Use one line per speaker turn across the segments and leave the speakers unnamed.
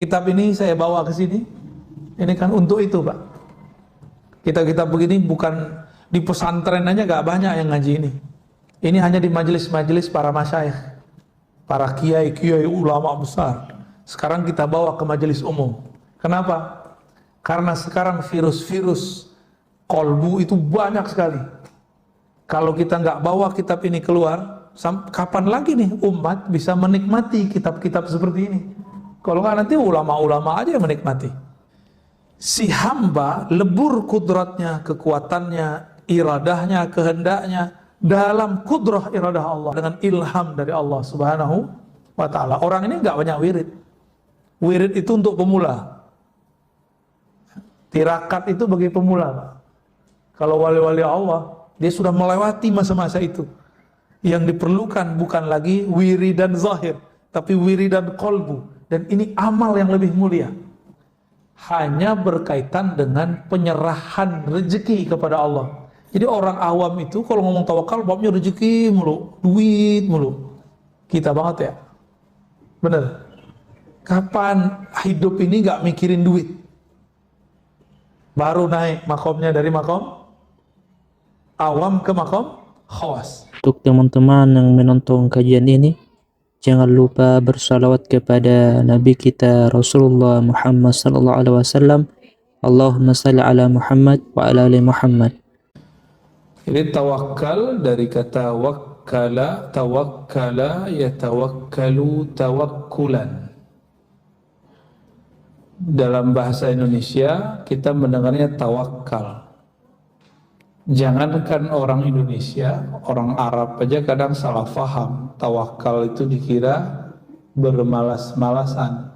Kitab ini saya bawa ke sini, ini kan untuk itu Pak. Kitab-kitab begini bukan di pesantren aja gak banyak yang ngaji ini. Ini hanya di majelis-majelis para masyayikh, para kiai-kiai ulama besar. Sekarang kita bawa ke majelis umum. Kenapa? Karena sekarang virus-virus kolbu itu banyak sekali. Kalau kita nggak bawa kitab ini keluar, kapan lagi nih umat bisa menikmati kitab-kitab seperti ini? Kalau nggak nanti ulama-ulama aja yang menikmati. Si hamba lebur kudratnya, kekuatannya, iradahnya, kehendaknya dalam kudrah iradah Allah dengan ilham dari Allah Subhanahu wa ta'ala. Orang ini nggak banyak wirid. Wirid itu untuk pemula. Tirakat itu bagi pemula. Kalau wali-wali Allah, dia sudah melewati masa-masa itu. Yang diperlukan bukan lagi wiridan zahir, tapi wiridan qalbu. Dan ini amal yang lebih mulia. Hanya berkaitan dengan penyerahan rezeki kepada Allah. Jadi orang awam itu kalau ngomong tawakal, babnya rezeki mulu, duit mulu. Kita banget ya. Bener. Kapan hidup ini gak mikirin duit? Baru naik makomnya dari makom awam ke makom khawas.
Untuk teman-teman yang menonton kajian ini, jangan lupa bersalawat kepada Nabi kita Rasulullah Muhammad sallallahu alaihi wasallam. Allahumma salli ala Muhammad wa ala ali Muhammad.
Ini tawakal dari kata wakkala, tawakkala yatawakkalu tawakkulan. Dalam bahasa Indonesia kita mendengarnya tawakal. Jangankan orang Indonesia, orang Arab aja kadang salah faham. Tawakal itu dikira bermalas-malasan.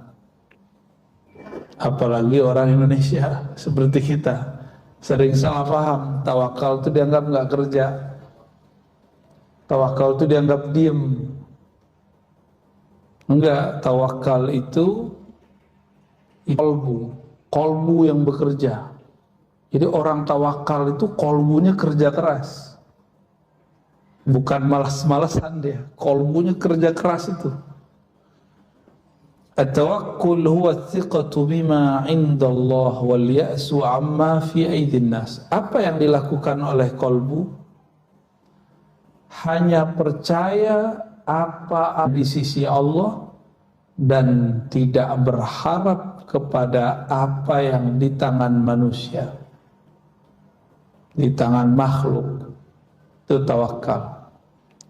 Apalagi orang Indonesia seperti kita, sering salah faham. Tawakal itu dianggap nggak kerja. Tawakal itu dianggap diem. Enggak, tawakal itu kolbu yang bekerja. Jadi orang tawakal itu kolbunya kerja keras, bukan malas-malasan dia. Kolbunya kerja keras itu. At-tawakkul huwa thiqatu bima 'inda Allah wal ya'su 'amma fi aidin nas. Apa yang dilakukan oleh kolbu? Hanya percaya apa di sisi Allah dan tidak berharap kepada apa yang di tangan manusia, di tangan makhluk. Itu tawakal.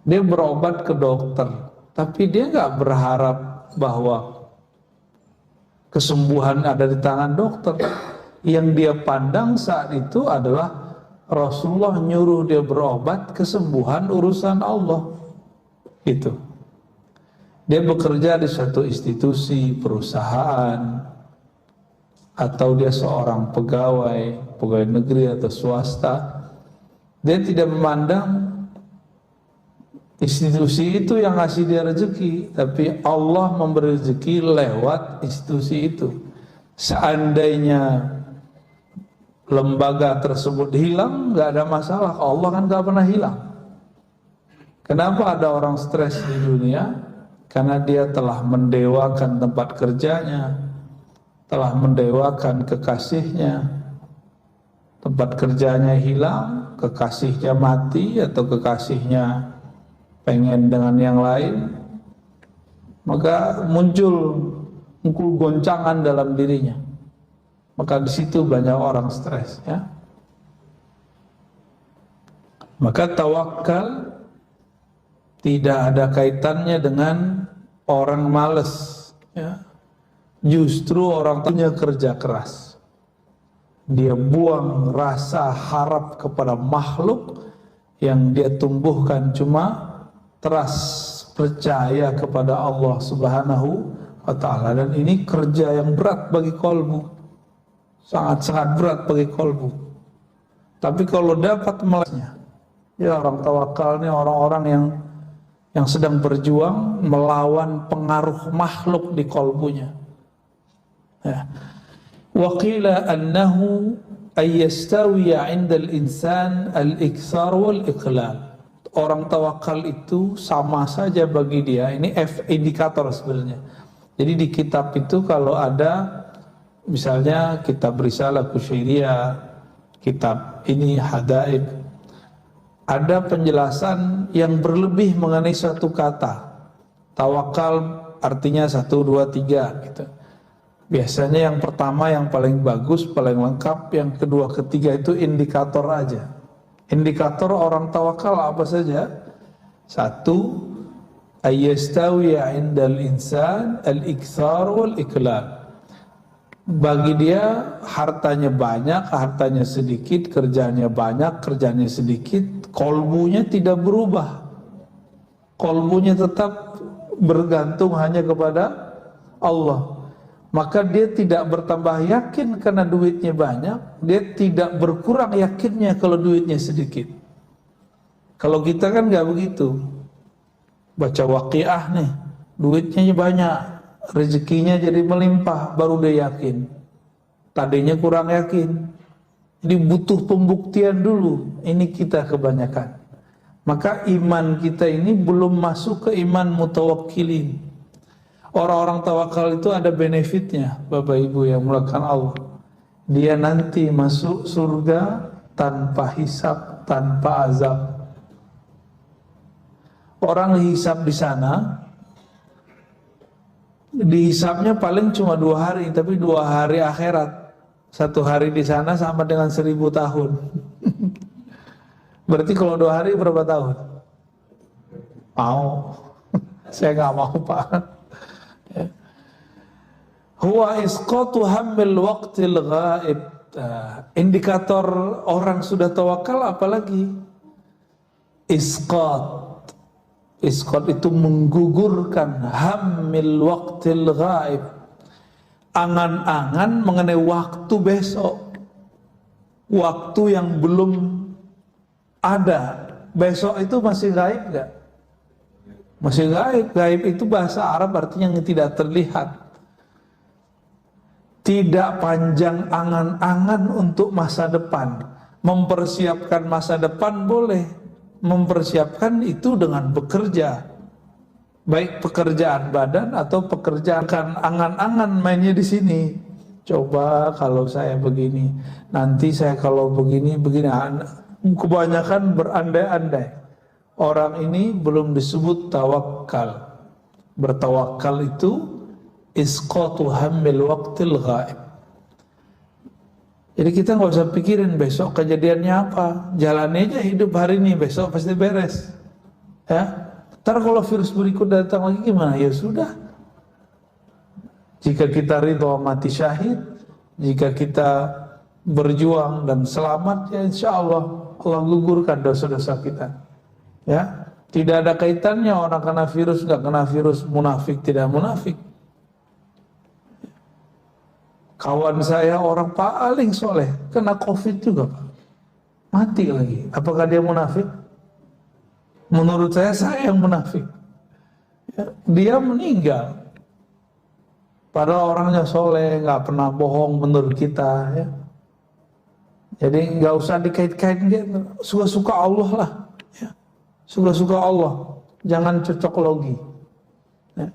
Dia berobat ke dokter, tapi dia nggak berharap bahwa kesembuhan ada di tangan dokter. Yang dia pandang saat itu adalah Rasulullah nyuruh dia berobat, kesembuhan urusan Allah. Itu. Dia bekerja di suatu institusi, perusahaan, atau dia seorang pegawai negeri atau swasta. Dia tidak memandang institusi itu yang ngasih dia rezeki, tapi Allah memberi rezeki lewat institusi itu. Seandainya lembaga tersebut hilang, nggak ada masalah. Allah kan nggak pernah hilang. Kenapa ada orang stres di dunia? Karena dia telah mendewakan tempat kerjanya, telah mendewakan kekasihnya. Tempat kerjanya hilang, kekasihnya mati, atau kekasihnya pengen dengan yang lain, maka muncul goncangan dalam dirinya. Maka di situ banyak orang stres, ya. Maka tawakal tidak ada kaitannya dengan orang malas, ya. Justru orang punya kerja keras. Dia buang rasa harap kepada makhluk yang dia tumbuhkan, cuma trust, percaya kepada Allah Subhanahu wa ta'ala. Dan ini kerja yang berat bagi kolbu, sangat-sangat berat bagi kolbu. Tapi kalau dapat melasnya, ya, orang tawakal ini orang-orang yang sedang berjuang melawan pengaruh makhluk di kolbunya, ya. Wa qila annahu ay yastawiya 'inda al-insan al-iktsar wal-iqlal. Orang tawakal itu sama saja bagi dia, ini indikator sebenarnya. Jadi di kitab itu kalau ada misalnya kitab Risalah Kusyairiyah, kitab ini Hadaib, ada penjelasan yang berlebih mengenai suatu kata. Tawakal artinya 1, 2, 3 gitu. Biasanya yang pertama yang paling bagus, paling lengkap, yang kedua, ketiga itu indikator aja. Indikator orang tawakal apa saja? 1, ayyastawi 'indal insan al-iktsar wal iklal. Bagi dia hartanya banyak, hartanya sedikit, kerjanya banyak, kerjanya sedikit, kolbunya tidak berubah. Kolbunya tetap bergantung hanya kepada Allah. Maka dia tidak bertambah yakin karena duitnya banyak, dia tidak berkurang yakinnya kalau duitnya sedikit. Kalau kita kan nggak begitu. Baca Waqiah nih, duitnya banyak, rezekinya jadi melimpah, baru dia yakin. Tadinya kurang yakin. Jadi butuh pembuktian dulu. Ini kita kebanyakan. Maka iman kita ini belum masuk ke iman mutawakkilin. Orang-orang tawakal itu ada benefitnya, Bapak Ibu yang mulakan Allah. Dia nanti masuk surga tanpa hisab, tanpa azab. Orang hisab di sana, dihisabnya paling cuma 2 hari, tapi 2 hari akhirat. 1 hari di sana sama dengan 1000 tahun. Berarti kalau 2 hari berapa tahun? Mau? Saya nggak mau, Pak. Huwa isqatu hammil waqtil ghaib. Indikator orang sudah tawakal apalagi? Isqat. Isqat itu menggugurkan hammil waqtil ghaib. Angan-angan mengenai waktu besok. Waktu yang belum ada. Besok itu masih gaib gak? Masih gaib. Gaib itu bahasa Arab artinya yang tidak terlihat. Tidak panjang angan-angan untuk masa depan. Mempersiapkan masa depan boleh. Mempersiapkan itu dengan bekerja. Baik pekerjaan badan atau pekerjaan angan-angan mainnya di sini. Coba kalau saya begini, nanti saya kalau begini. Kebanyakan berandai-andai. Orang ini belum disebut tawakal. Bertawakal itu isqatu hammil waqtil ghaib. Jadi kita nggak usah pikirin besok kejadiannya apa, jalani aja hidup hari ini, besok pasti beres. Ya, ntar kalau virus berikut datang lagi gimana? Ya sudah. Jika kita ridho mati syahid, jika kita berjuang dan selamat, ya insya Allah Allah gugurkan dosa-dosa kita. Ya, tidak ada kaitannya orang kena virus nggak kena virus, munafik tidak munafik. Kawan saya orang paling soleh kena COVID juga, Pak. Mati lagi. Apakah dia munafik? Menurut saya yang munafik. Ya, dia meninggal. Padahal orangnya soleh, nggak pernah bohong menurut kita. Ya. Jadi nggak usah dikait-kait, suka-suka Allah lah. Ya. Suka-suka Allah. Jangan cocok logi. Ya.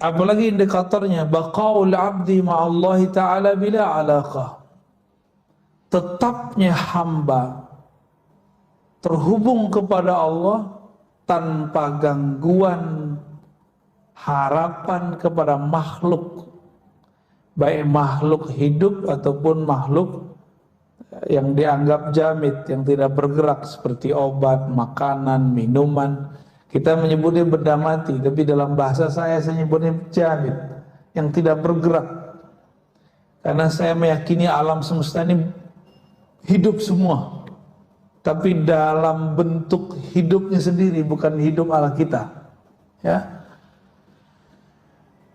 Apalagi indikatornya baqaul abdi ma'allahi ta'ala bila alaqah. Tetapnya hamba terhubung kepada Allah tanpa gangguan harapan kepada makhluk, baik makhluk hidup ataupun makhluk yang dianggap jamid, yang tidak bergerak seperti obat, makanan, minuman. Kita menyebutnya benda mati, tapi dalam bahasa saya menyebutnya jamid, yang tidak bergerak. Karena saya meyakini alam semesta ini hidup semua, tapi dalam bentuk hidupnya sendiri, bukan hidup ala kita. Ya.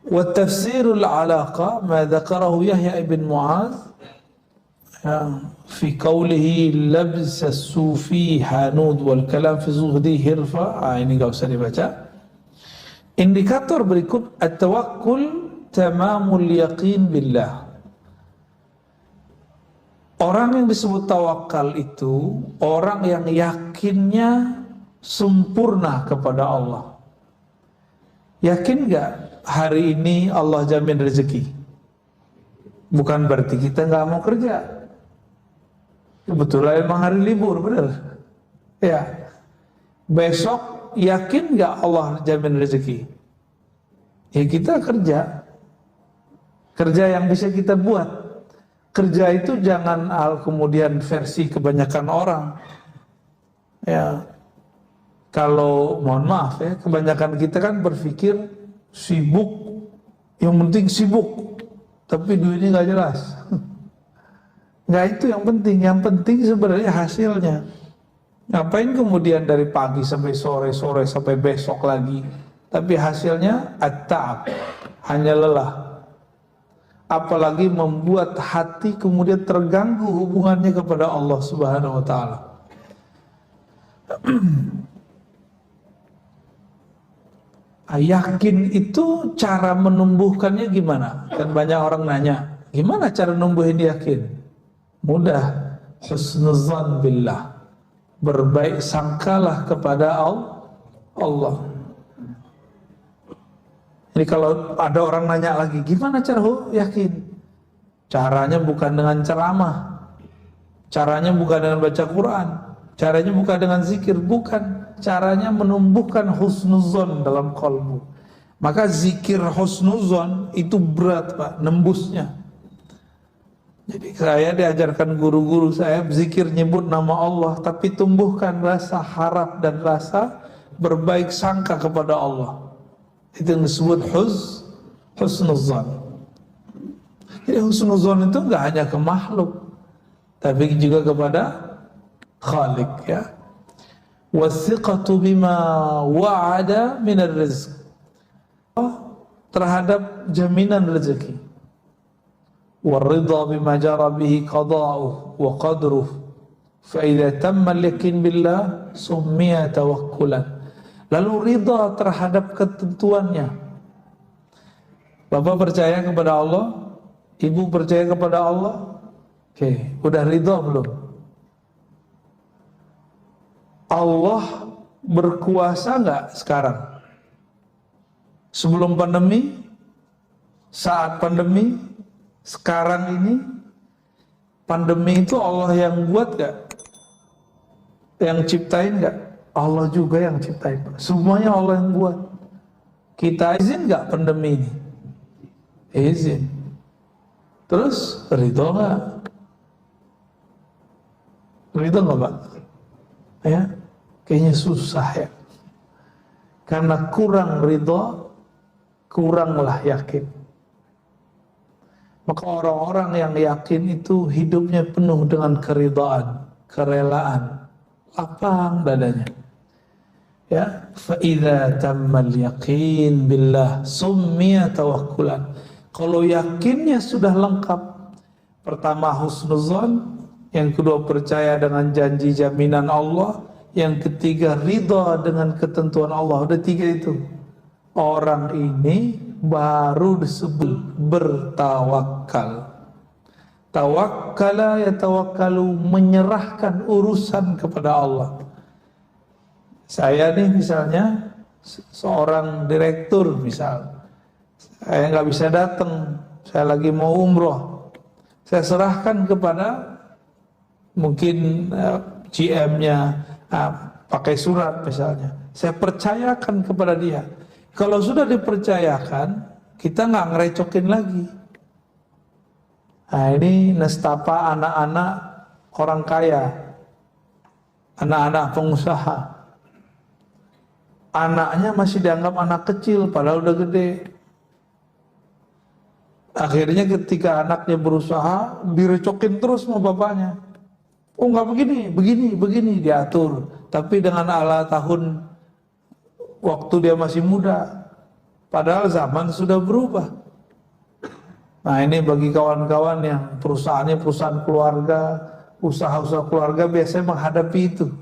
Wa tafsirul alaqa ma dzakarahu Yahya ibn Mu'adz fi qawlihi labs as-sufi hanud wal kalam fi zuhdi hirfa. Ini enggak usah dibaca. Indikator berikut at-tawakkul tamamul yaqin billah. Orang yang disebut tawakal itu orang yang yakinnya sempurna kepada Allah. Yakin nggak hari ini Allah jamin rezeki? Bukan berarti kita nggak mau kerja. Kebetulan emang hari libur, bener? Ya. Besok yakin nggak Allah jamin rezeki? Ya kita kerja. Kerja yang bisa kita buat. Kerja itu jangan kemudian versi kebanyakan orang. Ya. Kalau mohon maaf ya, kebanyakan kita kan berpikir sibuk, yang penting sibuk, tapi duitnya nggak jelas. Nggak itu yang penting sebenarnya hasilnya. Ngapain kemudian dari pagi sampai sore sampai besok lagi, tapi hasilnya at-ta'ab, hanya lelah. Apalagi membuat hati kemudian terganggu hubungannya kepada Allah Subhanahu wa taala. Yakin itu cara menumbuhkannya gimana? Kan banyak orang nanya, gimana cara numbuhin yakin? Mudah, husnuzan billah, berbaik sangkalah kepada Allah. Jadi kalau ada orang nanya lagi, gimana cara yakin? Caranya bukan dengan ceramah, caranya bukan dengan baca Quran, caranya bukan dengan zikir, bukan. Caranya menumbuhkan husnuzon dalam kalbu. Maka zikir husnuzon itu berat Pak, nembusnya. Jadi saya diajarkan guru-guru saya zikir nyebut nama Allah, tapi tumbuhkan rasa harap dan rasa berbaik sangka kepada Allah. Itu yang disebut husnuzon. Jadi husnuzon itu enggak hanya ke makhluk, tapi juga kepada Khalik ya. Wathiqatu bima wa'ada minar rizq, terhadap jaminan rezeki. Waridha bima jara bihi qada'uh wa qadruh. Fa idza tamma al-yakin billah summiya tawakkulan. Lalu ridha terhadap ketentuannya. Bapak percaya kepada Allah, ibu percaya kepada Allah. Oke, udah ridha belum? Allah berkuasa nggak sekarang? Sebelum pandemi, saat pandemi, sekarang ini, pandemi itu Allah yang buat nggak? Yang ciptain nggak? Allah juga yang ciptain. Semuanya Allah yang buat. Kita izin nggak pandemi ini? Izin. Terus ridho nggak? Ridho nggak Pak? Ya. Kayaknya susah ya, karena kurang ridho, kuranglah yakin. Maka orang-orang yang yakin itu hidupnya penuh dengan keridhaan, kerelaan, lapang dadanya. Ya, fa idza tammal yaqin billah summiya tawakkulan. Kalau yakinnya sudah lengkap, pertama husnuzon, yang kedua percaya dengan janji jaminan Allah, yang ketiga ridha dengan ketentuan Allah. Udah tiga itu, orang ini baru disebut bertawakal. Tawakkala yatawakkalu, menyerahkan urusan kepada Allah. Saya nih misalnya seorang direktur misal, saya nggak bisa datang, saya lagi mau umroh, saya serahkan kepada mungkin GM-nya, pakai surat misalnya, saya percayakan kepada dia. Kalau sudah dipercayakan, kita nggak ngerecokin lagi. Nah ini nestapa anak-anak orang kaya, anak-anak pengusaha. Anaknya masih dianggap anak kecil, padahal udah gede. Akhirnya ketika anaknya berusaha, direcokin terus sama bapaknya. Oh nggak begini diatur. Tapi dengan ala tahun waktu dia masih muda, padahal zaman sudah berubah. Nah ini bagi kawan-kawan yang perusahaannya perusahaan keluarga, usaha-usaha keluarga biasanya menghadapi itu.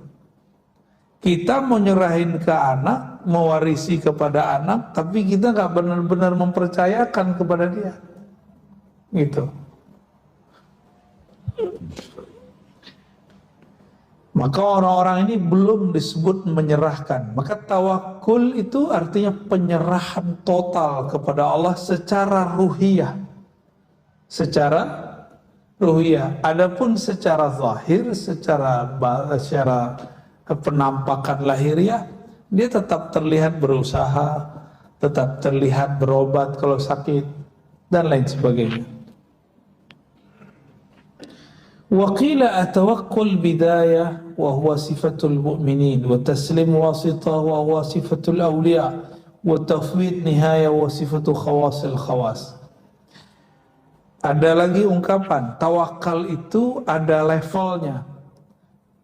Kita mau nyerahin ke anak, mewarisi kepada anak, tapi kita nggak benar-benar mempercayakan kepada dia, gitu. Maka orang-orang ini belum disebut menyerahkan. Maka tawakul itu artinya penyerahan total kepada Allah secara ruhiyah. Secara ruhiyah. Adapun secara zahir, secara penampakan lahiriah, dia tetap terlihat berusaha, tetap terlihat berobat kalau sakit, dan lain sebagainya. وقيل التوكل بداية وهو صفة المؤمنين وتسليم واسطة وهو صفة الأولياء وتفويض نهاية وصفة خواص الخواص. Ada lagi ungkapan tawakal itu ada levelnya,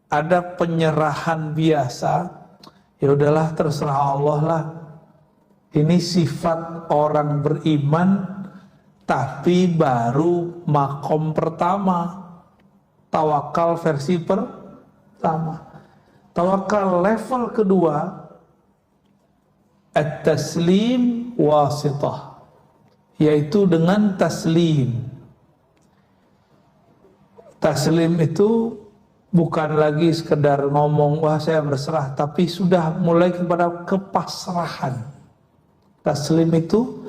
ada penyerahan biasa. Ya udahlah, terserah Allah lah. Ini sifat orang beriman, tapi baru makom pertama. Tawakal versi pertama. Tawakal level kedua, at-taslim wasitah, yaitu dengan taslim. Taslim itu bukan lagi sekedar ngomong wah saya berserah, tapi sudah mulai kepada kepasrahan. Taslim itu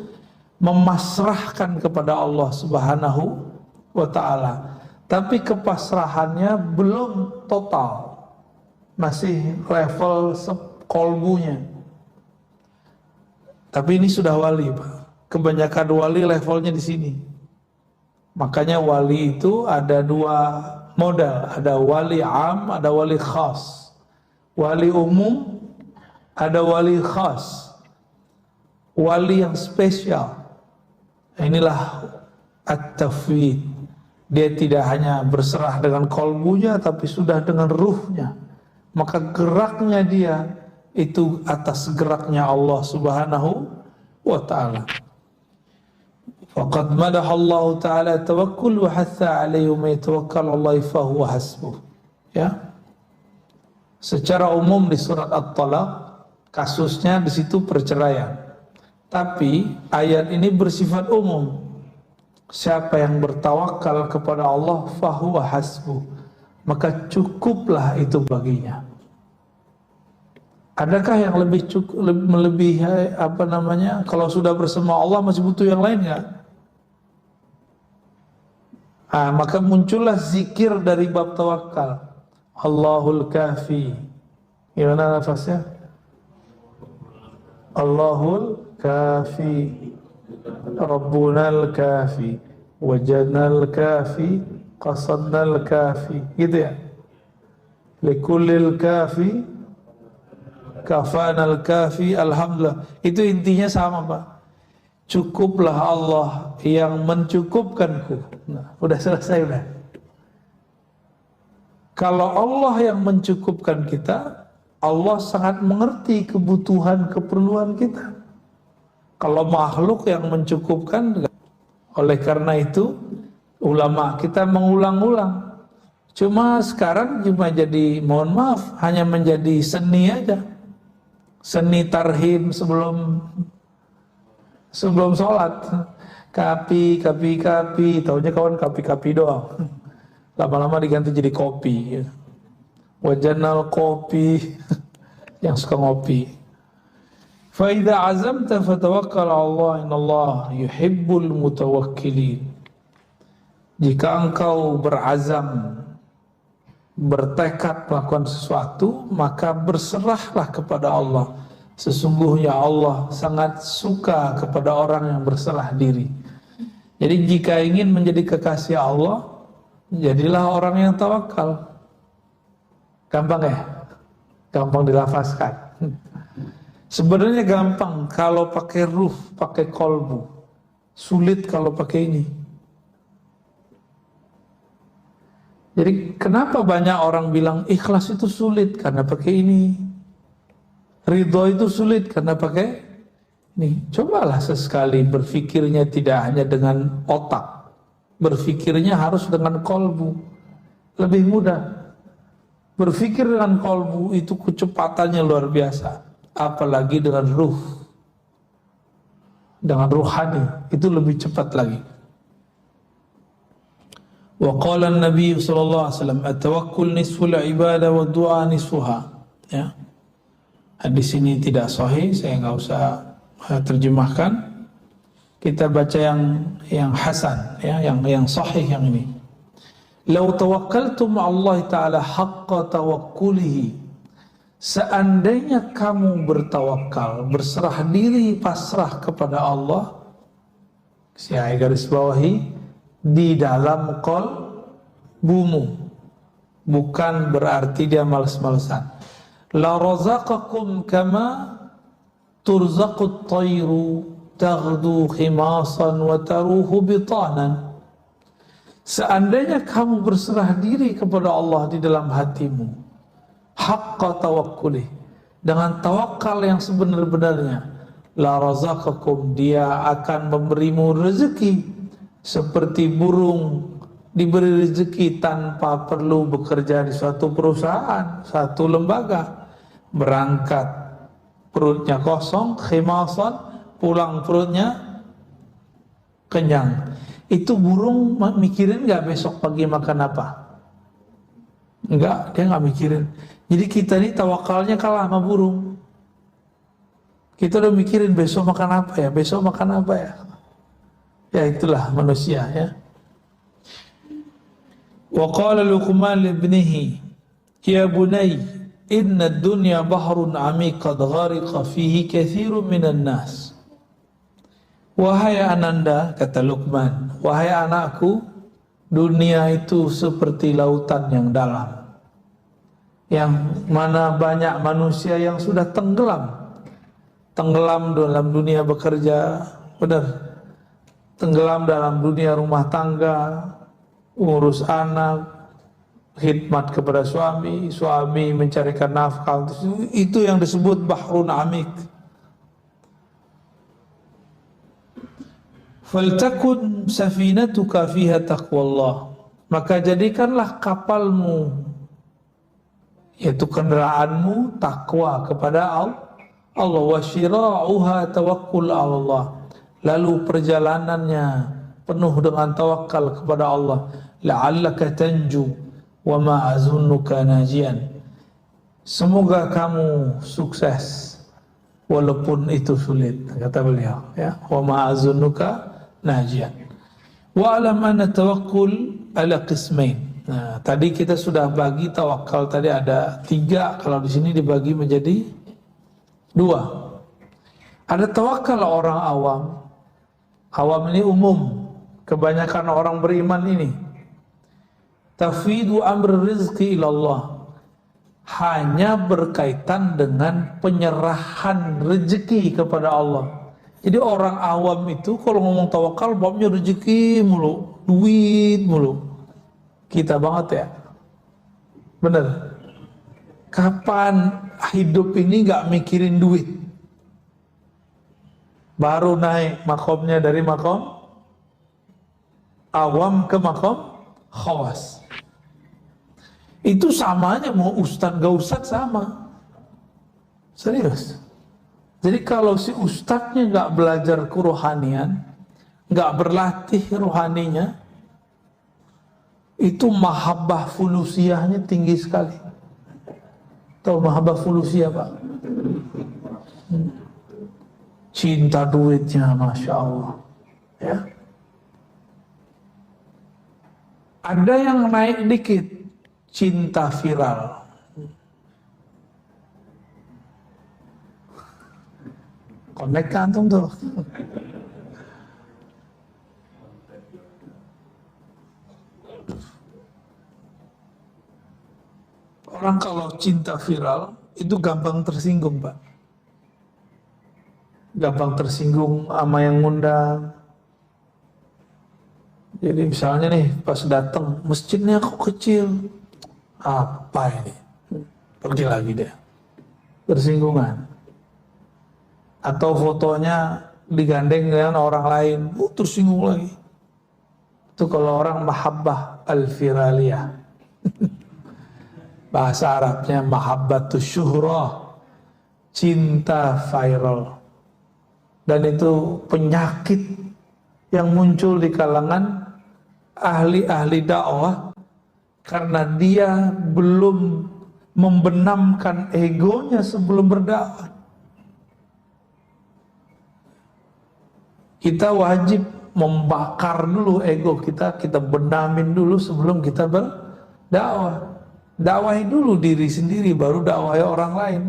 memasrahkan kepada Allah Subhanahu wa ta'ala. Tapi kepasrahannya belum total, masih level kolbunya. Tapi ini sudah wali, Pak. Kebanyakan wali levelnya di sini. Makanya wali itu ada dua model, ada wali am, ada wali khas. Wali umum, ada wali khas. Wali yang spesial. Inilah at-tafwid. Dia tidak hanya berserah dengan kolbunya, tapi sudah dengan ruhnya. Maka geraknya dia itu atas geraknya Allah Subhanahu wa ta'ala. Faqad madaha Allah ta'ala tawakkul wa hatha alaihi man yatawakkal 'ala Allah fa huwa hasbuh. Ya. Secara umum di surat At-Talaq kasusnya di situ perceraian. Tapi ayat ini bersifat umum. Siapa yang bertawakal kepada Allah fahuwa hasbuh, maka cukuplah itu baginya. Adakah yang lebih cukup, melebihi kalau sudah bersama Allah masih butuh yang lain nggak? Maka muncullah zikir dari bab tawakal. Allahul kafi. Gimana nafasnya? Allahul kafi. Rabbunal kafi, wajadnal kafi, qasadnal kafi, gitu ya. Likullil kafi, kafanal kafi, alhamdulillah. Itu intinya sama, Pak. Cukuplah Allah yang mencukupkanku. Nah, udah selesai udah. Kalau Allah yang mencukupkan kita, Allah sangat mengerti kebutuhan keperluan kita. Kalau makhluk yang mencukupkan, oleh karena itu ulama kita mengulang-ulang. Cuma sekarang cuma jadi, mohon maaf, hanya menjadi seni aja. Seni tarhim sebelum sholat. Kapi, taunya kawan kapi doang. Lama-lama diganti jadi kopi. Wajanal kopi, yang suka ngopi. فَإِذَا عَزَمْتَ فَتَوَكَّلْ عَلَى اللَّهِ إِنَّ اللَّهَ يُحِبُّ الْمُتَوَكِّلِينَ. Jika engkau berazam, bertekad melakukan sesuatu, maka berserahlah kepada Allah. Sesungguhnya Allah sangat suka kepada orang yang berserah diri. Jadi jika ingin menjadi kekasih Allah, jadilah orang yang tawakal. Gampang ya? Gampang dilafazkan. Sebenarnya gampang kalau pakai ruh, pakai kolbu. Sulit kalau pakai ini. Jadi kenapa banyak orang bilang ikhlas itu sulit? Karena pakai ini. Ridho itu sulit karena pakai ini. Cobalah sesekali berfikirnya tidak hanya dengan otak. Berfikirnya harus dengan kolbu. Lebih mudah. Berfikir dengan kolbu itu kecepatannya luar biasa. Apalagi dengan ruh, dengan ruhani, itu lebih cepat lagi. Wa qala an-nabiy sallallahu alaihi wasallam at-tawakkul nisful ibadah wa du'a nisfuha. Ya. Hadis ini tidak sahih, saya nggak usah terjemahkan. Kita baca yang hasan, ya, yang sahih yang ini. Lau tawakkaltum Allah Ta'ala haqqa tawakkulihi, seandainya kamu bertawakal, berserah diri, pasrah kepada Allah, saya garis bawahi, di dalam qalbumu, bukan berarti dia malas-malasan. La razaqakum kama turzaqut tayru taghdu khimasan wa taruhu bitanan. Seandainya kamu berserah diri kepada Allah di dalam hatimu, haqqa tawakkuli, dengan tawakal yang sebenar-benarnya, la razaqakum, dia akan memberimu rezeki seperti burung diberi rezeki tanpa perlu bekerja di suatu perusahaan, satu lembaga. Berangkat perutnya kosong, khimasan, pulang perutnya kenyang. Itu burung mikirin gak besok pagi makan apa? Enggak, dia gak mikirin. Jadi kita ini tawakalnya kalah sama burung. Kita udah mikirin besok makan apa ya, besok makan apa ya. Ya itulah manusia, ya. Wa qala Luqman li ibnihi, ya bunay, inna ad-dunya bahrun 'amiq qad ghariqa fihi katsirun minan nas. Wahai ananda, kata Luqman, wahai anakku, dunia itu seperti lautan yang dalam, yang mana banyak manusia yang sudah tenggelam dalam dunia bekerja, benar, tenggelam dalam dunia rumah tangga, urus anak, khidmat kepada suami mencarikan nafkah. Itu yang disebut bahrun amik. Faltakun safinatuka fiha taqwallah, maka jadikanlah kapalmu, yaitu kendaraanmu, takwa kepada Allah. Wa syira'uha tawakkul Allah, lalu perjalanannya penuh dengan tawakal kepada Allah. La'allaka tanju wa ma azunnuka najian, semoga kamu sukses walaupun itu sulit, kata beliau, ya. Wa ma azunnuka najian. Wa alam anna tawakkul ala qismain. Nah, tadi kita sudah bagi tawakal tadi ada 3, kalau di sini dibagi menjadi 2. Ada tawakal orang awam. Awam ini umum, kebanyakan orang beriman ini. Tafidu amr rizqi ilallah, hanya berkaitan dengan penyerahan rezeki kepada Allah. Jadi orang awam itu kalau ngomong tawakal babnya rezeki mulu, duit mulu. Kita banget ya, bener. Kapan hidup ini gak mikirin duit? Baru naik makomnya dari makom awam ke makom khawas. Itu samanya mau ustadz gak ustadz sama. Serius. Jadi kalau si ustadznya gak belajar kerohanian, gak berlatih rohaninya, itu mahabbah fulusiyahnya tinggi sekali. Tahu mahabbah fulusiyah, Pak? Cinta duitnya, Masya Allah, ya. Ada yang naik dikit, cinta viral. Connect kantung tuh. Orang kalau cinta viral itu gampang tersinggung, Pak. Gampang tersinggung sama yang ngundang. Jadi misalnya nih pas datang, masjidnya kok kecil, apa ini? Pergi lagi deh, tersinggungan. Atau fotonya digandeng dengan orang lain, tersinggung lagi. Itu kalau orang mahabbah al-viraliyah. Bahasa Arabnya mahabbatus syuhrah, cinta viral. Dan itu penyakit yang muncul di kalangan ahli-ahli dakwah karena dia belum membenamkan egonya sebelum berdakwah. Kita wajib membakar dulu ego kita, kita benamin dulu sebelum kita berdakwah. Dakwahi dulu diri sendiri, baru dakwahi orang lain,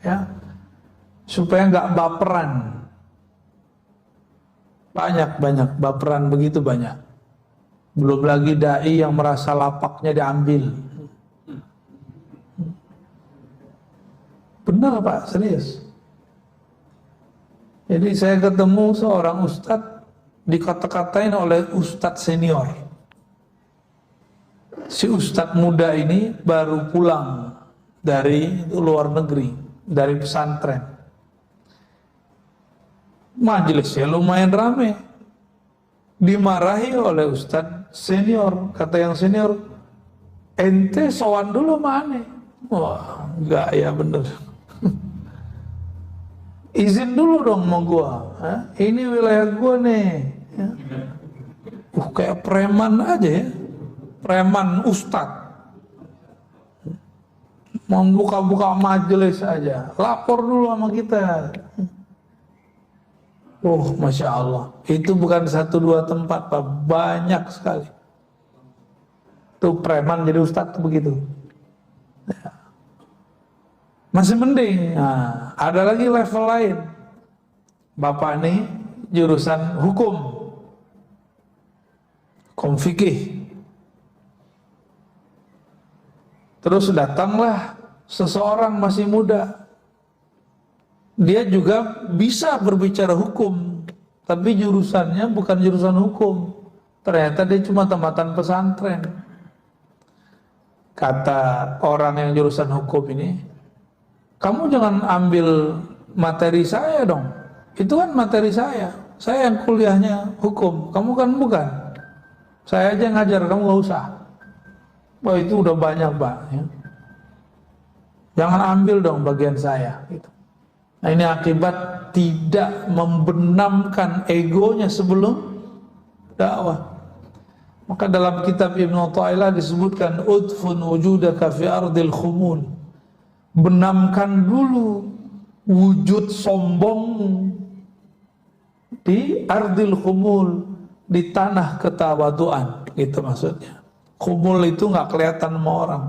ya, supaya nggak baperan. Banyak baperan, begitu banyak. Belum lagi dai yang merasa lapaknya diambil. Benar Pak, serius. Jadi saya ketemu seorang ustadz, dikata-katain oleh ustadz senior. Si ustadz muda ini baru pulang dari luar negeri, dari pesantren. Majelisnya lumayan rame. Dimarahi oleh ustadz senior. Kata yang senior, ente sowan dulu mana? Wah, enggak ya bener. Izin dulu dong sama gua. Ini wilayah gua nih. Ya. Kayak preman aja ya. Preman ustadz. Mau buka-buka majelis aja. Lapor dulu sama kita. Masya Allah. Itu bukan 1-2 tempat, Pak. Banyak sekali. Tuh preman jadi ustadz begitu. Ya. Masih mending. Nah, ada lagi level lain. Bapak ini jurusan hukum fikih. Terus datanglah seseorang masih muda. Dia juga bisa berbicara hukum, tapi jurusannya bukan jurusan hukum. Ternyata dia cuma tamatan pesantren. Kata orang yang jurusan hukum ini, kamu jangan ambil materi saya dong. Itu kan materi saya. Saya yang kuliahnya hukum. Kamu kan bukan. Saya aja ngajar, kamu gak usah. Wah, itu udah banyak, Pak. Ya. Jangan ambil dong bagian saya. Gitu. Nah, ini akibat tidak membenamkan egonya sebelum dakwah. Maka dalam kitab Ibnu Athaillah disebutkan, udfun wujudaka fi ardil khumul. Benamkan dulu wujud sombong di ardil khumul, di tanah ketawaduan, gitu maksudnya. Khumul itu nggak kelihatan sama orang,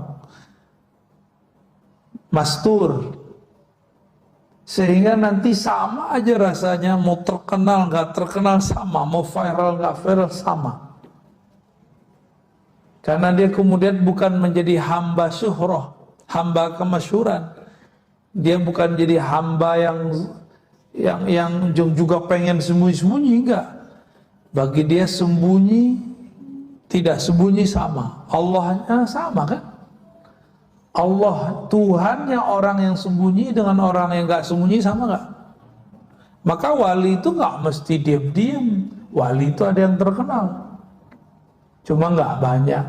mastur, sehingga nanti sama aja rasanya, mau terkenal nggak terkenal sama, mau viral nggak viral sama, karena dia kemudian bukan menjadi hamba syuhrah, hamba kemasyhuran. Dia bukan jadi hamba yang juga pengen sembunyi-sembunyi, enggak. Bagi dia sembunyi tidak sembunyi sama. Allahnya sama kan? Allah Tuhannya orang yang sembunyi dengan orang yang enggak sembunyi sama enggak? Maka wali itu enggak mesti diam-diam. Wali itu ada yang terkenal. Cuma enggak banyak.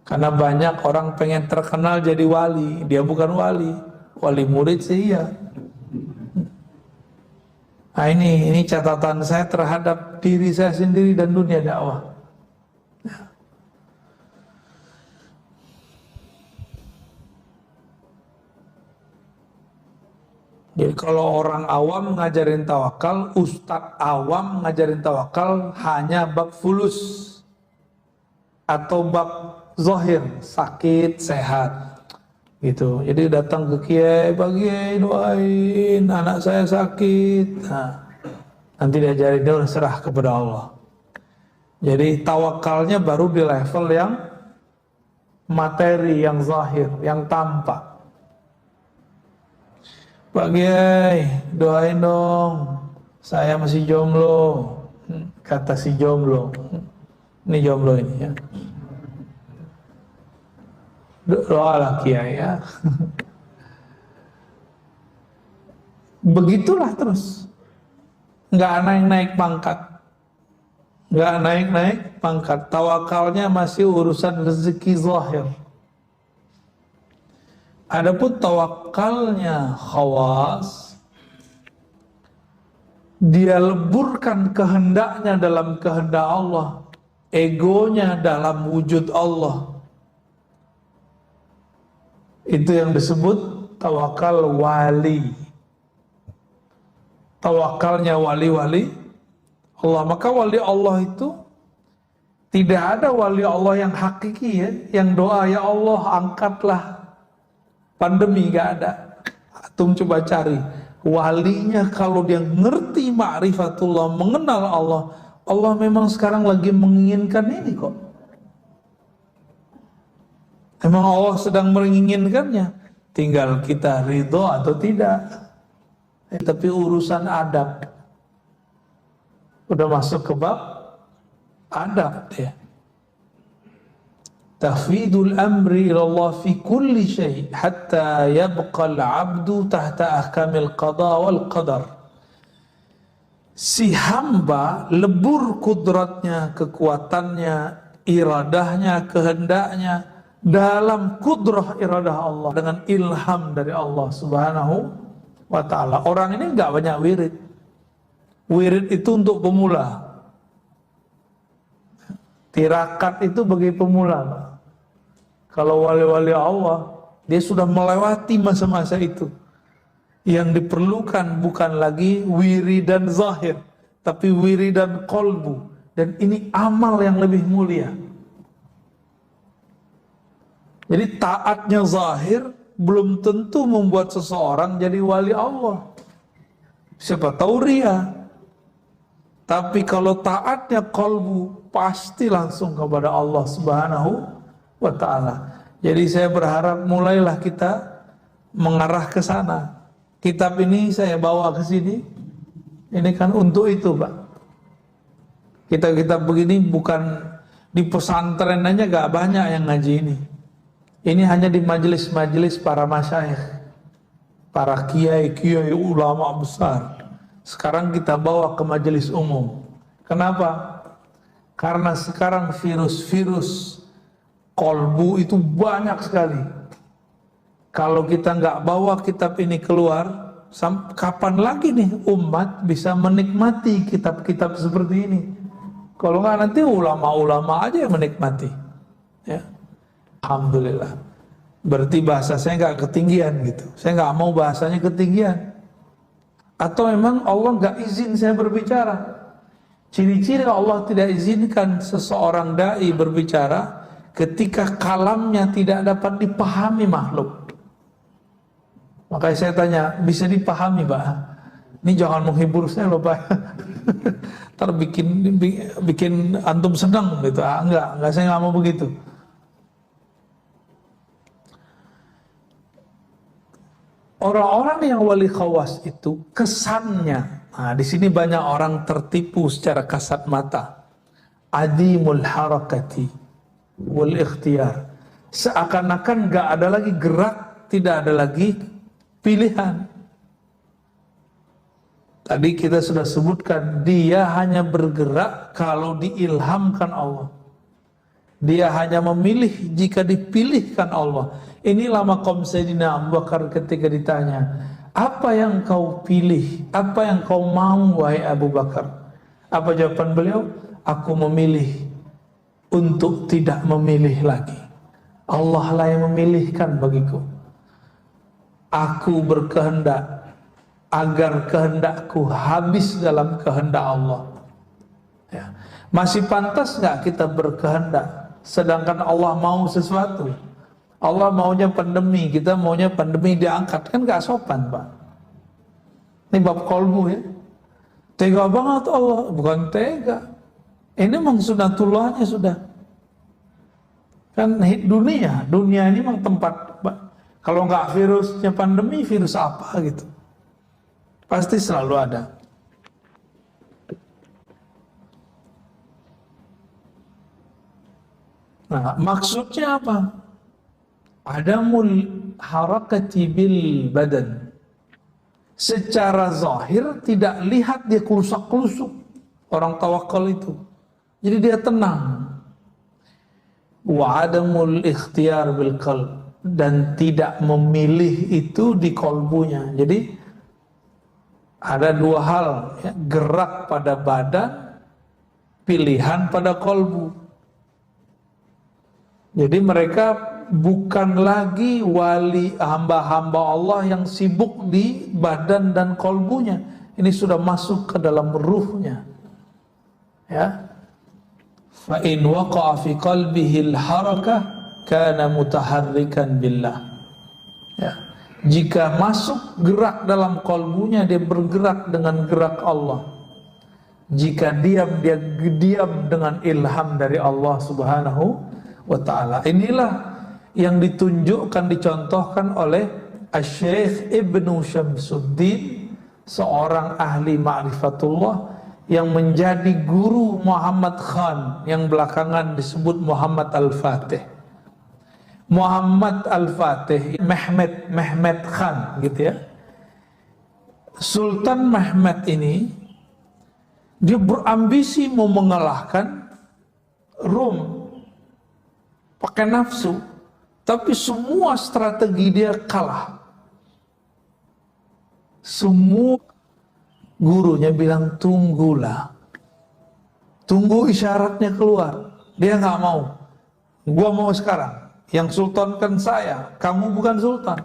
Karena banyak orang pengen terkenal jadi wali, dia bukan wali. Wali murid sih iya. Nah ini catatan saya terhadap diri saya sendiri dan dunia dakwah. Jadi kalau orang awam ngajarin tawakal, ustadz awam ngajarin tawakal hanya bab fulus atau bab zahir, sakit, sehat, gitu. Jadi datang ke kiai, Pak Kiai doain anak saya sakit. Nah, nanti diajarin dia serah kepada Allah. Jadi tawakalnya baru di level yang materi, yang zahir, yang tampak. Pak Kiai, doain dong, saya masih jomblo. Kata si jomblo, ini jomblo ini ya. Doalah Kiai ya. Begitulah terus. Nggak naik-naik pangkat. Nggak naik-naik pangkat. Tawakalnya masih urusan rezeki zahir. Adapun tawakalnya khawas, dia leburkan kehendaknya dalam kehendak Allah. egonya dalam wujud Allah. Itu yang disebut tawakal wali. Tawakalnya wali-wali Allah. Maka wali Allah itu tidak ada wali Allah yang hakiki ya, yang doa ya Allah angkatlah pandemi, gak ada. Antum coba cari walinya, kalau dia ngerti ma'rifatullah, mengenal Allah, Allah memang sekarang lagi menginginkan ini kok. Memang Allah sedang menginginkannya, tinggal kita ridho atau tidak. Tapi urusan adab udah masuk ke bab adab ya. Tafwidul amri ilallah fi kulli syai' hatta yabqa al-'abdu tahta ahkamil qada wal qadar. Si hamba lebur kudratnya, kekuatannya, iradahnya, kehendaknya dalam kudrah iradah Allah, dengan ilham dari Allah Subhanahu wa ta'ala. Orang ini enggak banyak wirid. Wirid itu untuk pemula. Tirakat itu bagi pemula. Kalau wali-wali Allah, dia sudah melewati masa-masa itu. Yang diperlukan bukan lagi wiridan zahir, tapi wiridan qalbu. Dan ini amal yang lebih mulia. Jadi taatnya zahir belum tentu membuat seseorang jadi wali Allah. Siapa tahu ria. Tapi kalau taatnya qalbu, pasti langsung kepada Allah Subhanahu wa ta'ala. Jadi saya berharap mulailah kita mengarah ke sana. Kitab ini saya bawa ke sini, ini kan untuk itu Pak. Kitab-kitab begini bukan di pesantren aja, gak banyak yang ngaji ini. Ini hanya di majelis-majelis para masyayikh, para kiai-kiai ulama besar. Sekarang kita bawa ke majelis umum. Kenapa? Karena sekarang virus-virus kolbu itu banyak sekali. Kalau kita nggak bawa kitab ini keluar, kapan lagi nih umat bisa menikmati kitab-kitab seperti ini? Kalau nggak nanti ulama-ulama aja yang menikmati. Ya. Alhamdulillah. Berarti bahasa saya nggak ketinggian gitu. Saya nggak mau bahasanya ketinggian. Atau memang Allah nggak izin saya berbicara. Ciri-ciri Allah tidak izinkan seseorang dai berbicara ketika kalamnya tidak dapat dipahami makhluk. Makanya saya tanya, bisa dipahami Pak? Ini jangan menghibur saya loh Pak. Ntar bikin antum senang gitu. Enggak, saya nggak mau begitu. Orang-orang yang wali khawas itu kesannya, nah di sini banyak orang tertipu secara kasat mata. Adimul harakati wal ikhtiyar. Seakan-akan gak ada lagi gerak, tidak ada lagi pilihan. Tadi kita sudah sebutkan, dia hanya bergerak kalau diilhamkan Allah. Dia hanya memilih jika dipilihkan Allah. Inilah maqam Sayyidina Abu Bakar ketika ditanya, apa yang kau pilih? Apa yang kau mau wahai Abu Bakar? Apa jawaban beliau? Aku memilih untuk tidak memilih lagi. Allah lah yang memilihkan bagiku. Aku berkehendak agar kehendakku habis dalam kehendak Allah. Ya. Masih pantas gak kita berkehendak sedangkan Allah mau sesuatu? Allah maunya pandemi, kita maunya pandemi diangkat, kan gak sopan Pak. Ini bab kolbu ya. Tega banget Allah, bukan tega. Ini memang sunatullahnya sudah. Kan dunia ini memang tempat, kalau nggak virusnya pandemi, virus apa gitu. Pasti selalu ada. Nah, maksudnya apa? Adamul harakati bil badan. Secara zahir tidak lihat dia kelusak-kelusuk. Orang tawakal itu. Jadi dia tenang. Wa adamul ikhtiyar bil qalb. Dan tidak memilih itu di kolbunya. Jadi ada dua hal ya, gerak pada badan, pilihan pada kolbu. Jadi mereka bukan lagi wali hamba-hamba Allah yang sibuk di badan dan kolbunya. Ini sudah masuk ke dalam ruhnya. Ya. Fa in waqa'a fi qalbihi al-harakah kana mutaharrikan billah. Ya. Jika masuk gerak dalam kolbunya, dia bergerak dengan gerak Allah. Jika diam, dia diam dengan ilham dari Allah Subhanahu wa ta'ala. Inilah yang ditunjukkan, dicontohkan oleh Asy-Syaikh Ibnu Syamsuddin, seorang ahli ma'rifatullah yang menjadi guru Muhammad Khan yang belakangan disebut Muhammad Al-Fatih. Muhammad Al-Fatih, Mehmet Khan gitu ya. Sultan Mehmet ini dia berambisi mau mengalahkan Rom pakai nafsu, tapi semua strategi dia kalah. Semua gurunya bilang tunggulah, tunggu isyaratnya keluar. Dia nggak mau. Gua mau sekarang. Yang sultan kan saya, kamu bukan sultan.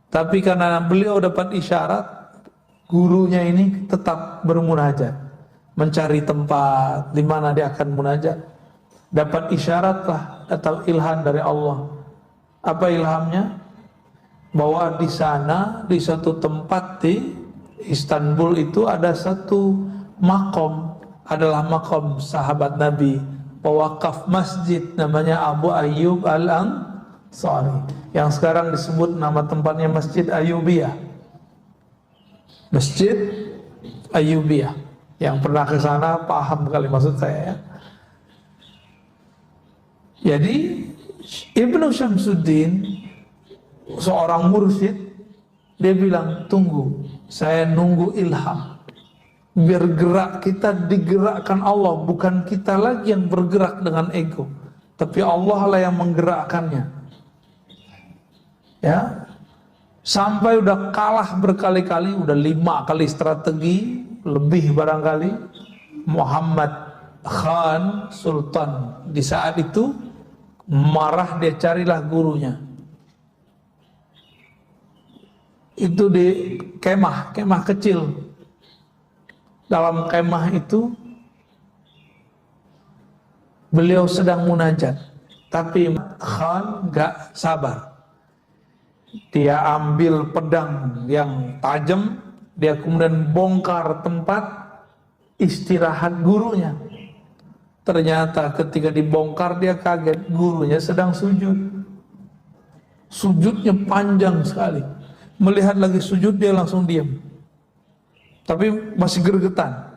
Tapi karena beliau dapat isyarat, gurunya ini tetap bermunajat, mencari tempat di mana dia akan munajat. Dapat isyarat lah, atau ilham dari Allah. Apa ilhamnya? Bahwa di sana, di satu tempat di Istanbul itu ada satu makom, adalah makom sahabat Nabi, pewakaf masjid namanya Abu Ayyub Al-Ansari, yang sekarang disebut nama tempatnya Masjid Ayyubiyah. Masjid Ayyubiyah. Yang pernah ke sana paham kali maksud saya ya. Jadi Ibnu Syamsuddin, seorang mursyid, dia bilang tunggu, saya nunggu ilham. Biar gerak kita digerakkan Allah, bukan kita lagi yang bergerak dengan ego, tapi Allah lah yang menggerakkannya. Ya, sampai udah kalah berkali-kali, udah 5 kali strategi, lebih barangkali. Muhammad Khan Sultan di saat itu marah, dia carilah gurunya. Itu di kemah kecil. Dalam kemah itu beliau sedang munajat, tapi Khan gak sabar. Dia ambil pedang yang tajam, dia kemudian bongkar tempat istirahat gurunya. Ternyata ketika dibongkar dia kaget, gurunya sedang sujud. Sujudnya panjang sekali. Melihat lagi sujud, dia langsung diam. Tapi masih gregetan.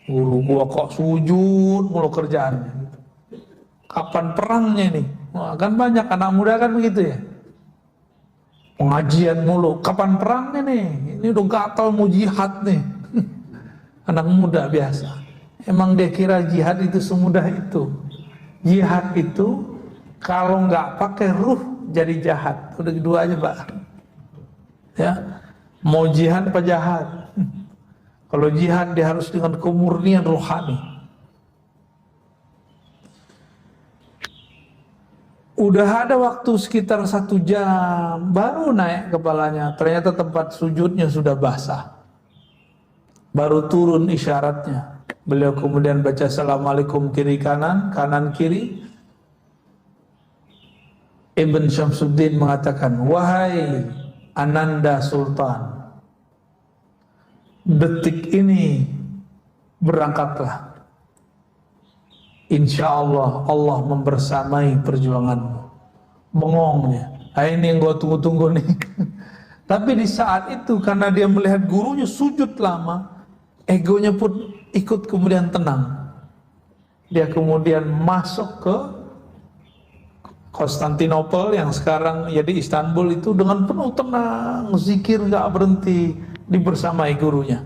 Gua kok sujud mulu kerjaannya. Kapan perangnya nih? Wah, kan banyak anak muda kan begitu ya. Pengajian mulu. Kapan perangnya nih? Ini udah gatal mau jihad nih. Anak muda biasa. Emang dia kira jihad itu semudah itu. Jihad itu kalau nggak pakai ruh jadi jahat. Udah dua aja Pak. Ya, mau jihad apa jahat? Kalau jihad dia harus dengan kemurnian rohani. Udah ada waktu sekitar 1 jam baru naik kepalanya. Ternyata tempat sujudnya sudah basah. Baru turun isyaratnya. Beliau kemudian baca Assalamualaikum kiri kanan, kanan kiri. Ibn Syamsuddin mengatakan, wahai Ananda Sultan, detik ini berangkatlah. Insya Allah Allah membersamai perjuanganmu. Bengongnya. Ini yang gue tunggu-tunggu nih. Tapi di saat itu karena dia melihat gurunya sujud lama, egonya pun ikut kemudian tenang. Dia kemudian masuk ke Konstantinopel yang sekarang jadi Istanbul itu dengan penuh tenang, zikir gak berhenti, dibersamai gurunya.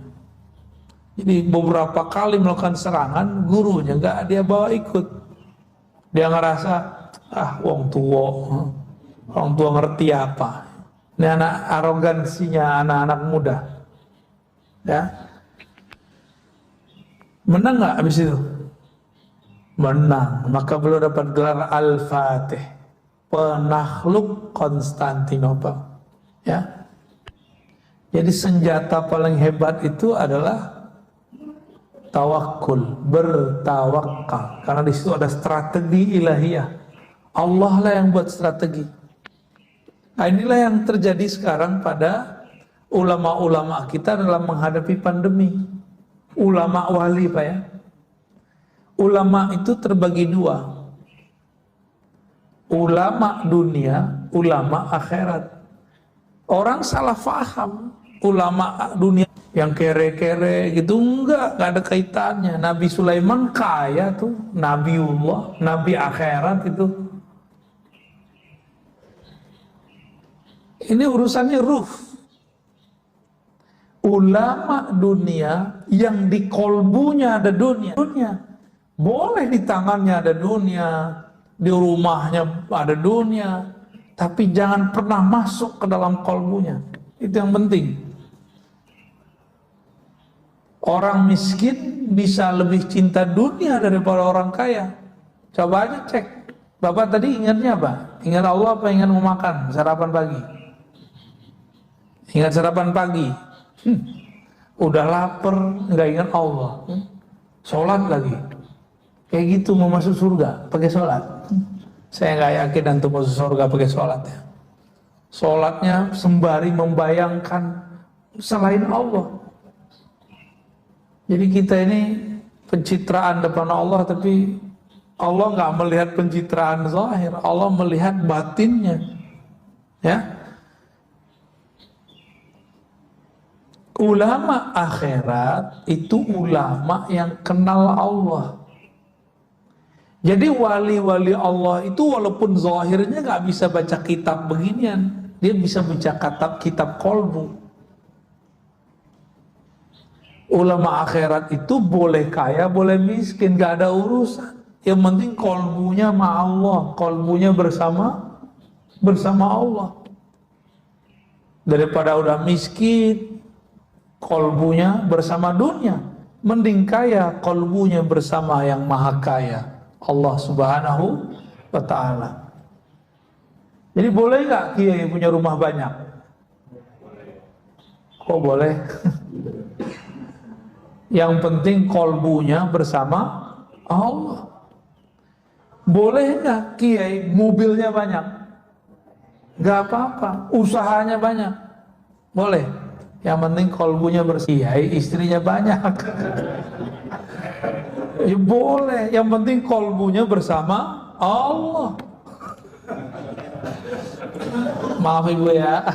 Jadi beberapa kali melakukan serangan, gurunya gak dia bawa ikut. Dia ngerasa, orang tua ngerti apa. Ini anak arogansinya anak-anak muda. Ya, menang gak habis itu? menang, maka beliau dapat gelar Al-Fatih, penakluk Konstantinopel. Ya, jadi senjata paling hebat itu adalah tawakul, bertawakal, karena di situ ada strategi ilahiyah. Allah lah yang buat strategi. Nah, inilah yang terjadi sekarang pada ulama-ulama kita dalam menghadapi pandemi. Ulama wali, Pak, ya. Ulama itu terbagi dua. Ulama dunia, ulama akhirat. Orang salah faham ulama dunia yang kere-kere gitu, enggak ada kaitannya. Nabi Sulaiman kaya tuh, Nabiullah, Nabi akhirat itu. Ini urusannya ruh. Ulama dunia yang di kolbunya ada dunia. Boleh di tangannya ada dunia, di rumahnya ada dunia, tapi jangan pernah masuk ke dalam kolbunya. Itu yang penting. Orang miskin bisa lebih cinta dunia daripada orang kaya. Coba aja cek. Bapak tadi ingatnya apa? Ingat Allah apa ingat mau makan sarapan pagi? Ingat sarapan pagi. Udah lapar, nggak ingat Allah. Sholat lagi. Kayak gitu mau masuk surga pakai sholat. Saya nggak yakin antum masuk surga pakai sholat ya. Sholatnya sembari membayangkan selain Allah. Jadi kita ini pencitraan depan Allah, tapi Allah nggak melihat pencitraan zahir. Allah melihat batinnya. Ya. Ulama akhirat itu ulama yang kenal Allah. Jadi wali-wali Allah itu walaupun zahirnya gak bisa baca kitab beginian, dia bisa baca kitab kolbu. Ulama akhirat itu boleh kaya, boleh miskin, gak ada urusan. Yang penting kolbunya sama Allah, kolbunya bersama Allah. Daripada udah miskin, kolbunya bersama dunia, mending kaya kolbunya bersama yang maha kaya, Allah subhanahu wa ta'ala. Jadi boleh gak kiai punya rumah banyak? Kok boleh? Yang penting kolbunya bersama Allah. Boleh gak kiai mobilnya banyak? Gak apa-apa, usahanya banyak. Boleh. Yang penting kolbunya bersih, istrinya banyak. Ya boleh, yang penting kolbunya bersama Allah. Maaf ibu ya.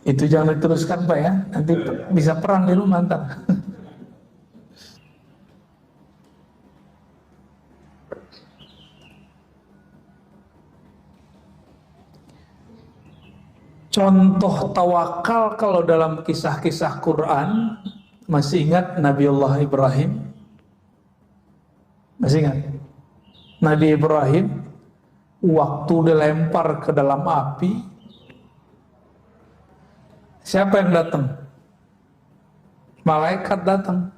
Itu jangan diteruskan Pak ya, nanti bisa perang di rumah ntar. Contoh tawakal kalau dalam kisah-kisah Quran, masih ingat Nabiullah Ibrahim? Masih ingat? Nabi Ibrahim waktu dilempar ke dalam api, siapa yang datang? Malaikat datang.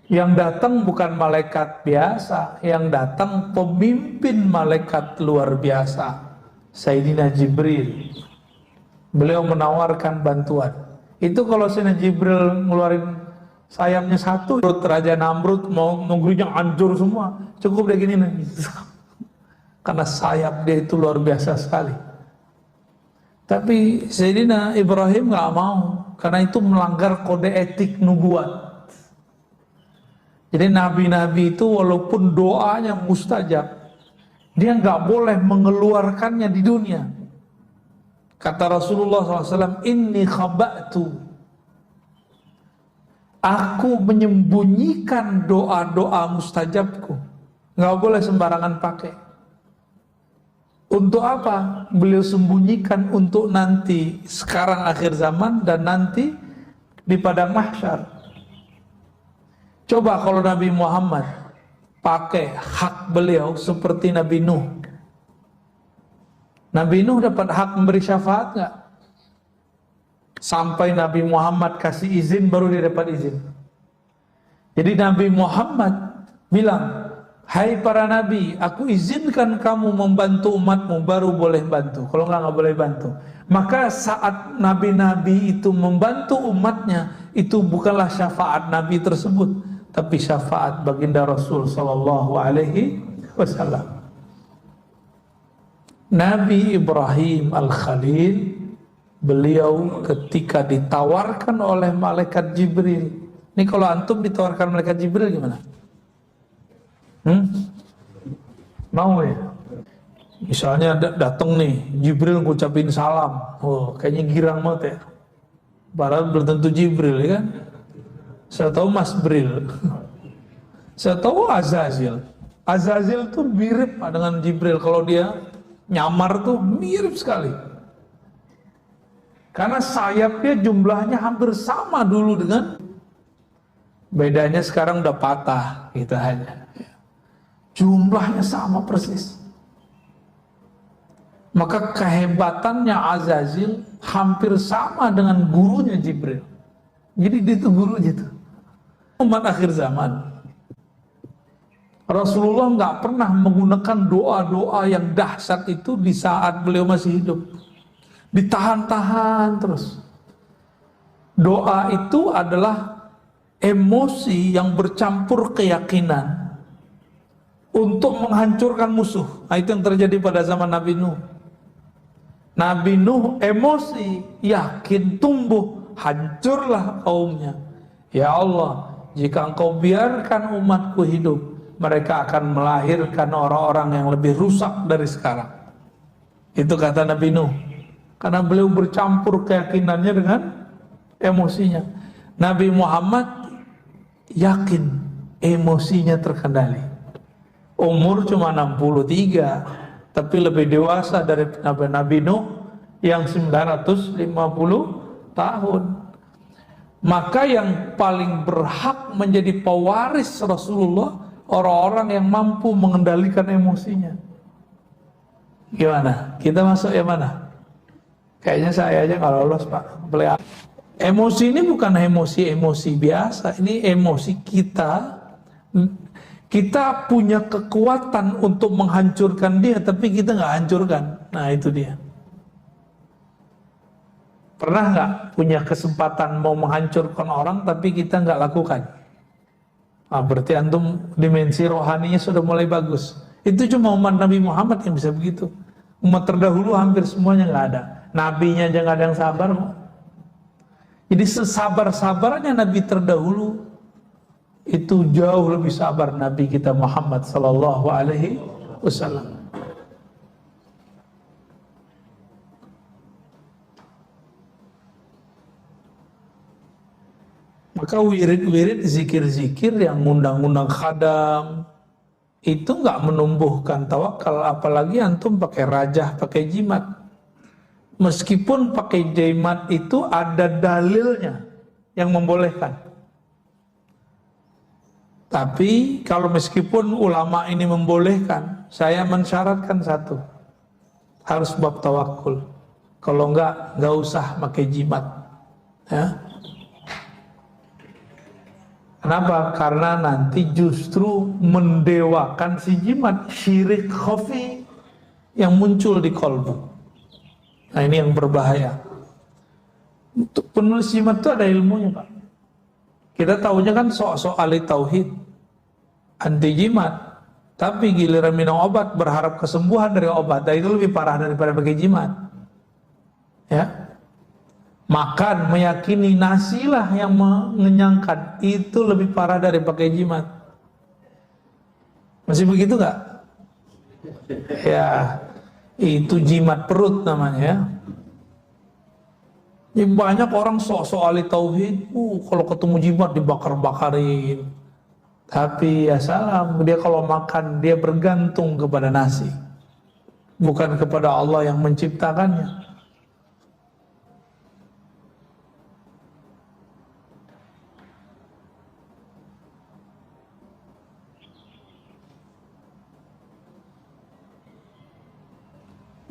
Yang datang bukan malaikat biasa, yang datang pemimpin malaikat luar biasa, Sayyidina Jibril. Beliau menawarkan bantuan. Itu kalau Sayyidina Jibril ngeluarin sayapnya satu, Raja Namrud mau negerinya hancur semua, cukup dia gini nih. Karena sayap dia itu luar biasa sekali. Tapi Sayyidina Ibrahim nggak mau, karena itu melanggar kode etik nubuat. Jadi nabi-nabi itu walaupun doanya mustajab, dia nggak boleh mengeluarkannya di dunia. Kata Rasulullah SAW, inni khaba'tu, aku menyembunyikan doa-doa mustajabku. Nggak boleh sembarangan pakai. Untuk apa? Beliau sembunyikan untuk nanti, sekarang akhir zaman dan nanti di padang mahsyar. Coba kalau Nabi Muhammad pakai hak beliau seperti Nabi Nuh. Nabi Nuh dapat hak memberi syafaat nggak? Sampai Nabi Muhammad kasih izin baru dia dapat izin. Jadi Nabi Muhammad bilang, hai para nabi, aku izinkan kamu membantu umatmu, baru boleh bantu. Kalau nggak boleh bantu. Maka saat nabi-nabi itu membantu umatnya, itu bukanlah syafaat nabi tersebut, tapi syafaat baginda Rasul Sallallahu Alaihi Wasallam. Nabi Ibrahim Al-Khalil, beliau ketika ditawarkan oleh malaikat Jibril. Ini kalau antum ditawarkan malaikat Jibril gimana? Mau ya? Misalnya datang nih Jibril ngucapin salam, oh kayaknya girang banget ya. Padahal belum tentu Jibril ya kan? Saya tahu Mas Bril, saya tahu Azazil. Azazil tuh mirip dengan Jibril, kalau dia nyamar tuh mirip sekali. Karena sayapnya jumlahnya hampir sama dulu dengan, bedanya sekarang udah patah gitu hanya. Jumlahnya sama persis. Maka kehebatannya Azazil hampir sama dengan gurunya Jibril. Jadi dia itu gurunya itu. Umat akhir zaman, Rasulullah nggak pernah menggunakan doa-doa yang dahsyat itu di saat beliau masih hidup. Ditahan-tahan terus. Doa itu adalah emosi yang bercampur keyakinan untuk menghancurkan musuh. Nah, itu yang terjadi pada zaman Nabi Nuh. Nabi Nuh emosi, yakin, tumbuh, hancurlah kaumnya. Ya Allah, jika engkau biarkan umatku hidup, mereka akan melahirkan orang-orang yang lebih rusak dari sekarang. Itu kata Nabi Nuh. Karena beliau bercampur keyakinannya dengan emosinya. Nabi Muhammad yakin emosinya terkendali. Umur cuma 63, tapi lebih dewasa dari Nabi Nuh yang 950 tahun. Maka yang paling berhak menjadi pewaris Rasulullah orang-orang yang mampu mengendalikan emosinya. Gimana? Kita masuk yang mana? Kayaknya saya aja nggak lolos, Pak. Emosi ini bukan emosi biasa. Ini emosi kita. Kita punya kekuatan untuk menghancurkan dia, tapi kita nggak hancurkan. Nah itu dia. Pernah nggak punya kesempatan mau menghancurkan orang, tapi kita nggak lakukan? Nah, berarti antum dimensi rohaninya sudah mulai bagus. Itu cuma umat Nabi Muhammad yang bisa begitu. Umat terdahulu hampir semuanya nggak ada. Nabinya aja nggak ada yang sabar. Jadi sesabar-sabarnya Nabi terdahulu, itu jauh lebih sabar Nabi kita Muhammad Sallallahu Alaihi Wasallam. Maka wirid-wirid, zikir-zikir yang ngundang-ngundang khadam itu nggak menumbuhkan tawakal, apalagi antum pakai rajah, pakai jimat. Meskipun pakai jimat itu ada dalilnya yang membolehkan. Tapi kalau meskipun ulama ini membolehkan, saya mensyaratkan satu, harus bab tawakul. Kalau nggak usah pakai jimat. Ya. Kenapa? Karena nanti justru mendewakan si jimat, syirik khafi yang muncul di kolbu. Nah ini yang berbahaya. Untuk penulis jimat itu ada ilmunya, Pak. Kita tahunya kan sok-sok ahli tauhid, anti jimat, tapi giliran minum obat berharap kesembuhan dari obat, dan itu lebih parah daripada pakai jimat. Ya, makan meyakini nasilah yang mengenyangkan, itu lebih parah dari pakai jimat. Masih begitu nggak? Ya, itu jimat perut namanya. Ya. Ya, banyak orang sok-sok ahli tauhid, kalau ketemu jimat dibakar-bakarin. Tapi ya salam, dia kalau makan dia bergantung kepada nasi, bukan kepada Allah yang menciptakannya.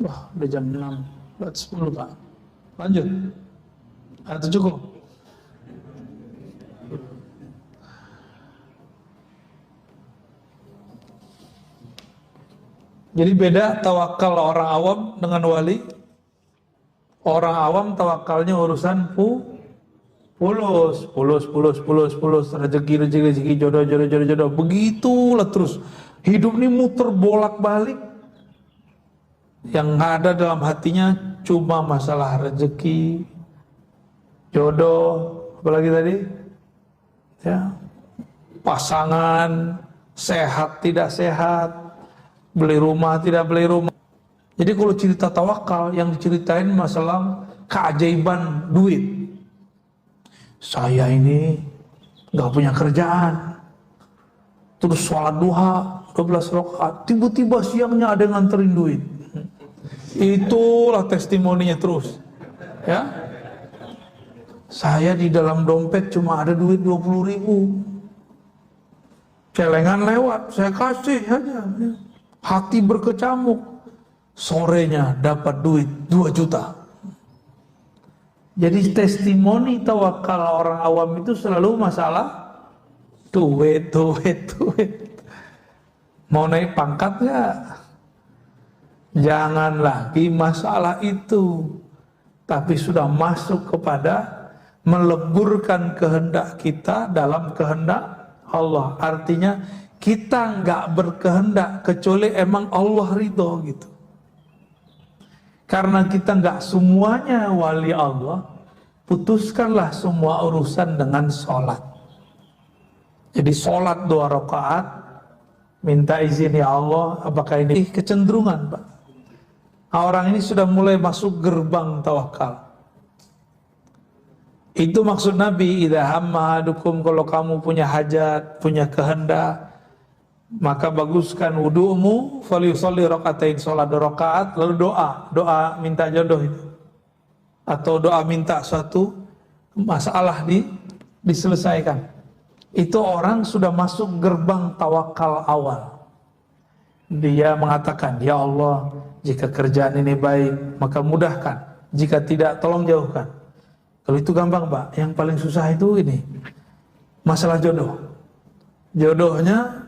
Wah, udah jam 6, buat 10 Pak. Lanjut. Atau cukup? Jadi beda tawakal orang awam dengan wali. Orang awam tawakalnya urusan pulus, rezeki, jodoh. Begitulah terus. Hidup ini muter bolak-balik. Yang ada dalam hatinya cuma masalah rezeki, jodoh, apalagi tadi? Ya, pasangan, sehat tidak sehat, beli rumah tidak beli rumah. Jadi kalau cerita tawakal yang diceritain masalah keajaiban duit. Saya ini nggak punya kerjaan, terus sholat duha 12 rakaat, tiba-tiba siangnya ada yang nganterin duit. Itulah testimoninya terus. Ya, saya di dalam dompet cuma ada duit 20.000. Celengan lewat, saya kasih aja. Hati berkecamuk. Sorenya dapat duit 2 juta. Jadi testimoni tawakal orang awam itu selalu masalah duit. Mau naik pangkat nggak? Jangan lagi masalah itu. Tapi sudah masuk kepada meleburkan kehendak kita dalam kehendak Allah. Artinya kita nggak berkehendak kecuali emang Allah ridho gitu. Karena kita nggak semuanya wali Allah, putuskanlah semua urusan dengan sholat. Jadi sholat 2 rakaat, minta izin ya Allah, apakah ini kecenderungan Pak? Orang ini sudah mulai masuk gerbang tawakal. Itu maksud Nabi, idza hamma ahadukum, kalau kamu punya hajat, punya kehendak, maka baguskan wudu'mu, falyusolli rakaatain, sholat 2 rakaat, lalu doa minta jodoh itu, atau doa minta suatu masalah diselesaikan. Itu orang sudah masuk gerbang tawakal awal. Dia mengatakan, ya Allah, jika kerjaan ini baik maka mudahkan, jika tidak tolong jauhkan. Kalau itu gampang Pak, yang paling susah itu ini masalah jodohnya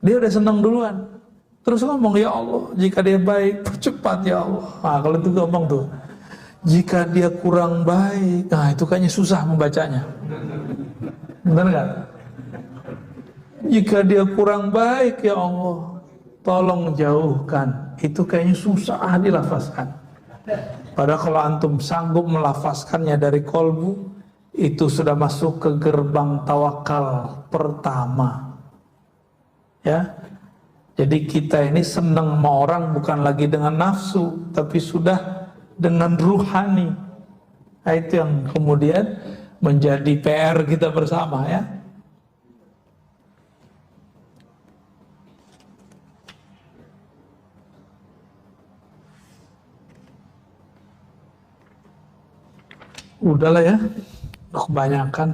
dia udah senang duluan, terus ngomong ya Allah, jika dia baik percepat ya Allah. Nah kalau itu ngomong tuh, jika dia kurang baik, nah itu kayaknya susah membacanya, benar nggak? Jika dia kurang baik ya Allah, tolong jauhkan, itu kayaknya susah dilafazkan. Padahal kalau antum sanggup melafazkannya dari kolbu, itu sudah masuk ke gerbang tawakal pertama. Ya, jadi kita ini senang sama orang bukan lagi dengan nafsu, tapi sudah dengan ruhani. Nah, itu yang kemudian menjadi PR kita bersama ya. Udahlah ya, udah kebanyakan.